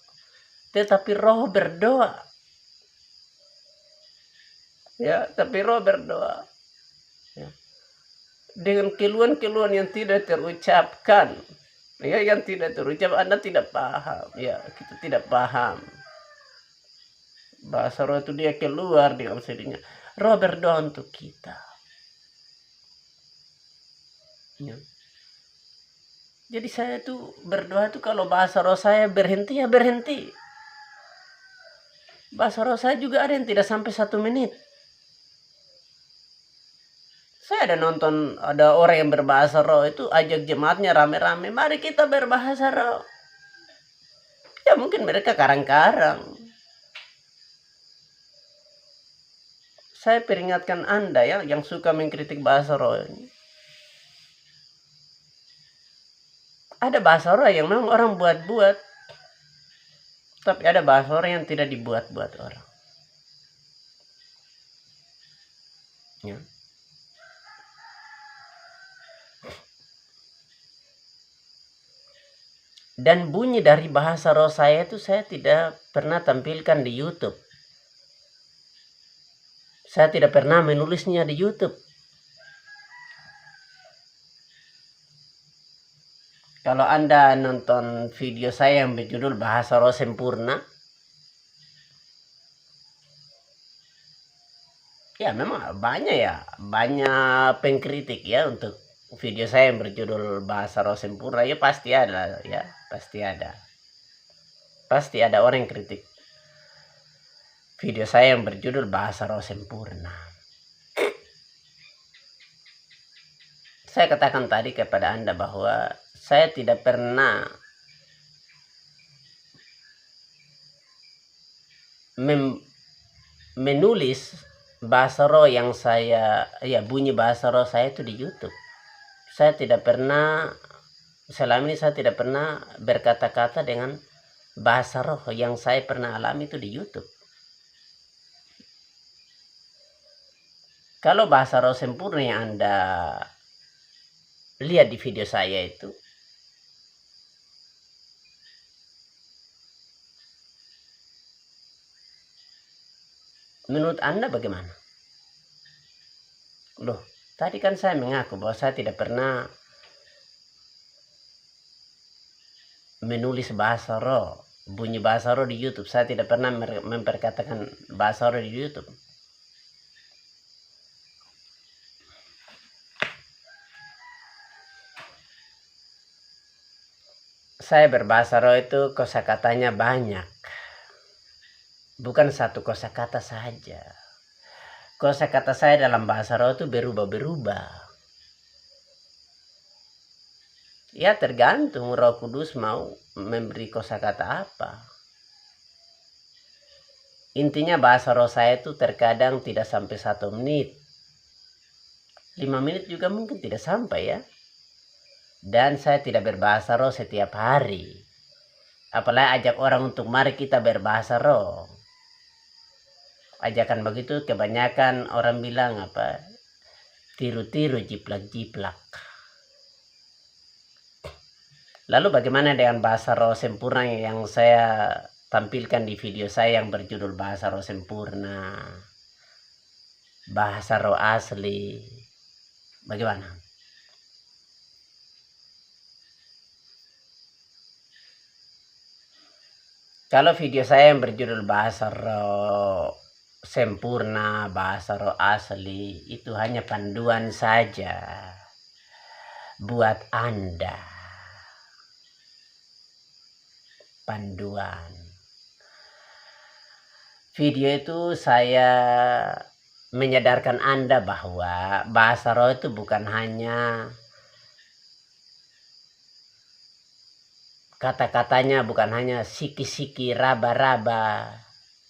tetapi roh berdoa. Ya, tapi roh berdoa. Ya. Dengan keluhan-keluhan yang tidak terucapkan. Ya, yang tidak terucap, Anda tidak paham. Ya, kita tidak paham. Bahasa roh itu dia keluar dengan sendirinya. Roh berdoa untuk kita. Ya. Jadi saya itu berdoa itu kalau bahasa roh saya berhenti, ya berhenti. Bahasa roh saya juga ada yang tidak sampai 1 menit. Saya ada nonton, ada orang yang berbahasa roh itu ajak jemaatnya rame-rame, mari kita berbahasa roh. Ya mungkin mereka karang-karang. Saya peringatkan Anda ya yang suka mengkritik bahasa roh ini. Ada bahasa roh yang memang orang buat-buat. Tapi ada bahasa roh yang tidak dibuat-buat orang. Ya. Dan bunyi dari bahasa roh saya itu saya tidak pernah tampilkan di YouTube. Saya tidak pernah menulisnya di YouTube. Kalau Anda nonton video saya yang berjudul Bahasa Roh Sempurna, ya memang banyak pengkritik ya untuk video saya yang berjudul Bahasa Roh Sempurna. Ya pasti ada ya, pasti ada. Pasti ada orang yang kritik video saya yang berjudul Bahasa Roh Sempurna. Saya katakan tadi kepada Anda bahwa saya tidak pernah menulis bahasa roh yang bunyi bahasa roh saya itu di YouTube. Saya tidak pernah, selama ini saya tidak pernah berkata-kata dengan bahasa roh yang saya pernah alami itu di YouTube. Kalau bahasa roh sempurna yang Anda lihat di video saya itu, menurut Anda bagaimana? Loh, tadi kan saya mengaku bahwa saya tidak pernah menulis bahasa roh, bunyi bahasa roh di YouTube. Saya tidak pernah memperkatakan bahasa roh di YouTube. Saya berbahasa roh itu kosakatanya banyak. Bukan satu kosakata saja. Kosakata saya dalam bahasa roh itu berubah-berubah. Ya tergantung Roh Kudus mau memberi kosakata apa. Intinya bahasa roh saya itu terkadang tidak sampai 1 menit. 5 menit juga mungkin tidak sampai ya. Dan saya tidak berbahasa roh setiap hari. Apalagi ajak orang untuk mari kita berbahasa roh. Ajakan begitu kebanyakan orang bilang apa? Tiru-tiru, jiplak-jiplak. Lalu bagaimana dengan bahasa roh sempurna yang saya tampilkan di video saya yang berjudul Bahasa Roh Sempurna, Bahasa Roh Asli? Bagaimana? Kalau video saya yang berjudul Bahasa Roh Sempurna, Bahasa Roh Asli, itu hanya panduan saja buat Anda. Panduan. Video itu saya menyadarkan Anda bahwa bahasa roh itu bukan hanya kata-katanya, bukan hanya siki-siki, raba-raba,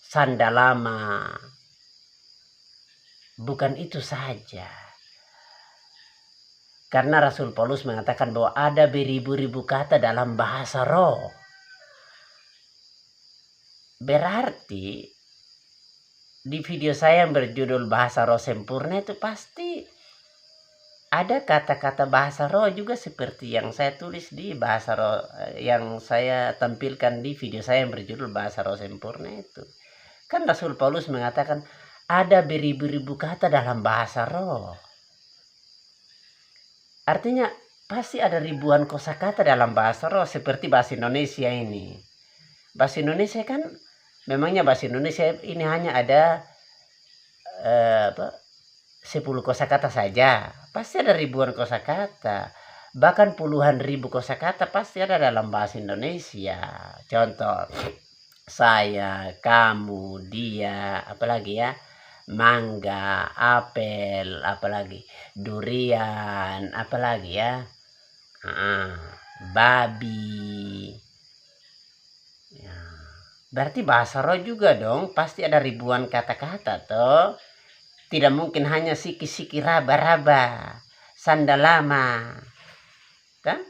sandalama. Bukan itu saja. Karena Rasul Paulus mengatakan bahwa ada beribu-ribu kata dalam bahasa roh. Berarti di video saya yang berjudul Bahasa Roh Sempurna itu pasti ada kata-kata bahasa roh juga seperti yang saya tulis di bahasa roh yang saya tampilkan di video saya yang berjudul Bahasa Roh Sempurna itu. Kan Rasul Paulus mengatakan ada beribu-ribu kata dalam bahasa roh. Artinya pasti ada ribuan kosakata dalam bahasa roh seperti bahasa Indonesia ini. Bahasa Indonesia kan memangnya bahasa Indonesia ini hanya ada 10 kosakata saja. Pasti ada ribuan kosakata. Bahkan puluhan ribu kosakata pasti ada dalam bahasa Indonesia. Contoh, saya, kamu, dia, apalagi ya. mangga, apel, apalagi durian, apalagi ya, babi. Ya. Berarti bahasa roh juga dong, pasti ada ribuan kata-kata toh. Tidak mungkin hanya siki-siki, raba-raba, sandalama, kan?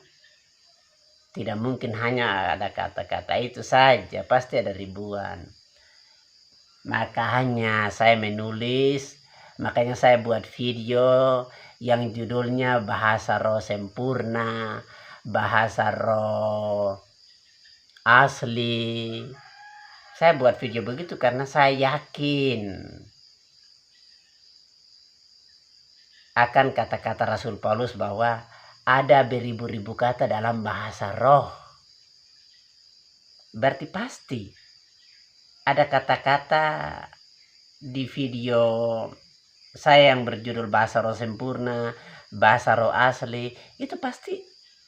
Tidak mungkin hanya ada kata-kata itu saja, pasti ada ribuan. Makanya saya menulis, makanya saya buat video yang judulnya Bahasa Roh Sempurna, Bahasa Roh Asli. Saya buat video begitu karena saya yakin akan kata-kata Rasul Paulus bahwa ada beribu-ribu kata dalam bahasa roh. Berarti pasti ada kata-kata di video saya yang berjudul Bahasa Roh Sempurna, Bahasa Roh Asli, itu pasti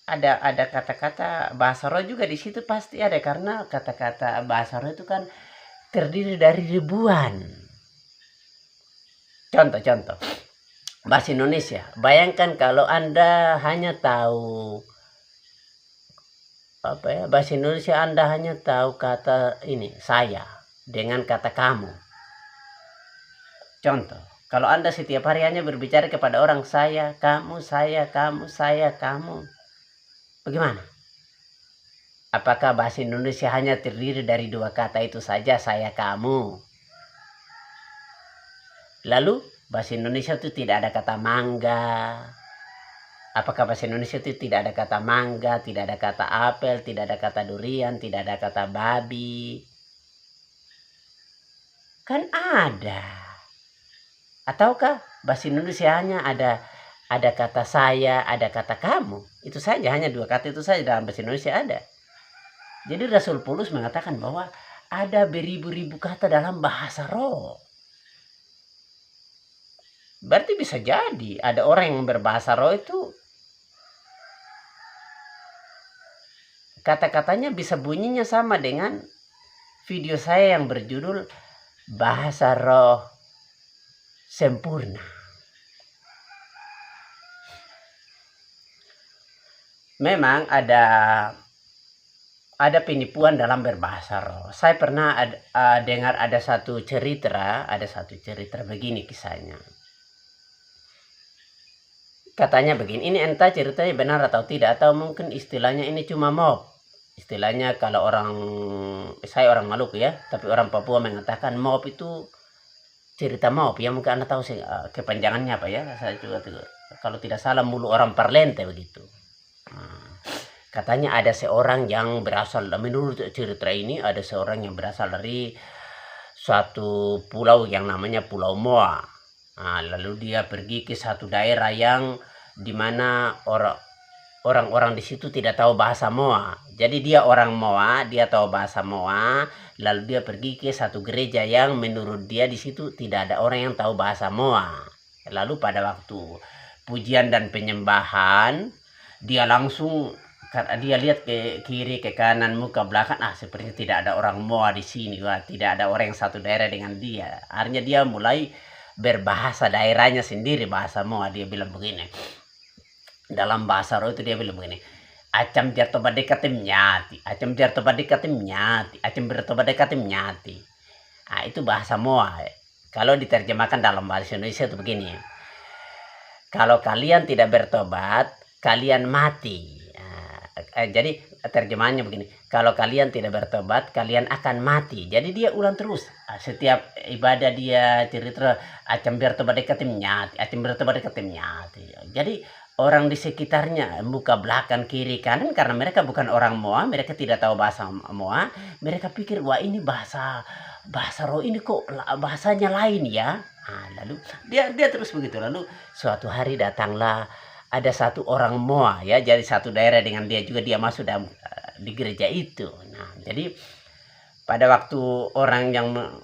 ada kata-kata bahasa roh juga di situ, pasti ada, karena kata-kata bahasa roh itu kan terdiri dari ribuan. Contoh bahasa Indonesia. Bayangkan kalau Anda hanya tahu bahasa Indonesia, Anda hanya tahu kata ini saya dengan kata kamu. Contoh, kalau Anda setiap hari hanya berbicara kepada orang saya, kamu, saya, kamu, saya, kamu, bagaimana? Apakah bahasa Indonesia hanya terdiri dari dua kata itu saja, saya, kamu? Lalu bahasa Indonesia itu tidak ada kata mangga. Apakah bahasa Indonesia itu tidak ada kata mangga, tidak ada kata apel, tidak ada kata durian, tidak ada kata babi? Kan ada. Ataukah bahasa Indonesia hanya ada kata saya, ada kata kamu? Itu saja, hanya dua kata itu saja dalam bahasa Indonesia ada. Jadi Rasul Paulus mengatakan bahwa ada beribu-ribu kata dalam bahasa roh. Berarti bisa jadi ada orang yang berbahasa roh itu kata-katanya bisa bunyinya sama dengan video saya yang berjudul Bahasa Roh Sempurna. Memang ada penipuan dalam berbahasa roh. Saya pernah dengar ada satu cerita begini kisahnya. Katanya begini, ini entah ceritanya benar atau tidak, atau mungkin istilahnya ini cuma mob. Istilahnya kalau saya orang Maluku ya, tapi orang Papua mengatakan mob itu cerita mob ya, mungkin Anda tahu sih kepanjangannya apa ya. Saya juga kalau tidak salah mulu orang parlente begitu. Katanya ada seorang yang berasal, menurut cerita ini ada seorang yang berasal dari suatu pulau yang namanya Pulau Moa. Lalu dia pergi ke satu daerah yang dimana orang-orang di situ tidak tahu bahasa Moa. Jadi dia orang Moa, dia tahu bahasa Moa. Lalu dia pergi ke satu gereja yang menurut dia di situ tidak ada orang yang tahu bahasa Moa. Lalu pada waktu pujian dan penyembahan, dia langsung, karena dia lihat ke kiri, ke kanan, muka belakang, sepertinya tidak ada orang Moa di sini. Wah, tidak ada orang yang satu daerah dengan dia. Akhirnya dia mulai berbahasa daerahnya sendiri, bahasa Moa. Dia bilang begini, dalam bahasa roh itu dia bilang begini, acam jarto badekatim nyati, acam jarto badekatim nyati, acam jarto badekatim nyati. Itu bahasa Moa. Kalau diterjemahkan dalam bahasa Indonesia itu begini, kalau kalian tidak bertobat, kalian mati. Jadi terjemahannya begini, kalau kalian tidak bertobat, kalian akan mati. Jadi dia ulang terus. Setiap ibadah dia cerita, acam bertobat dekatim nyati, acam bertobat dekatim nyati. Jadi orang di sekitarnya, muka belakang, kiri, kanan, karena mereka bukan orang Moa, mereka tidak tahu bahasa Moa, mereka pikir, wah ini bahasa roh ini kok bahasanya lain ya. Lalu dia terus begitu. Lalu suatu hari datanglah ada satu orang Moa ya, jadi satu daerah dengan dia juga, dia masuk dalam di gereja itu. Jadi pada waktu orang yang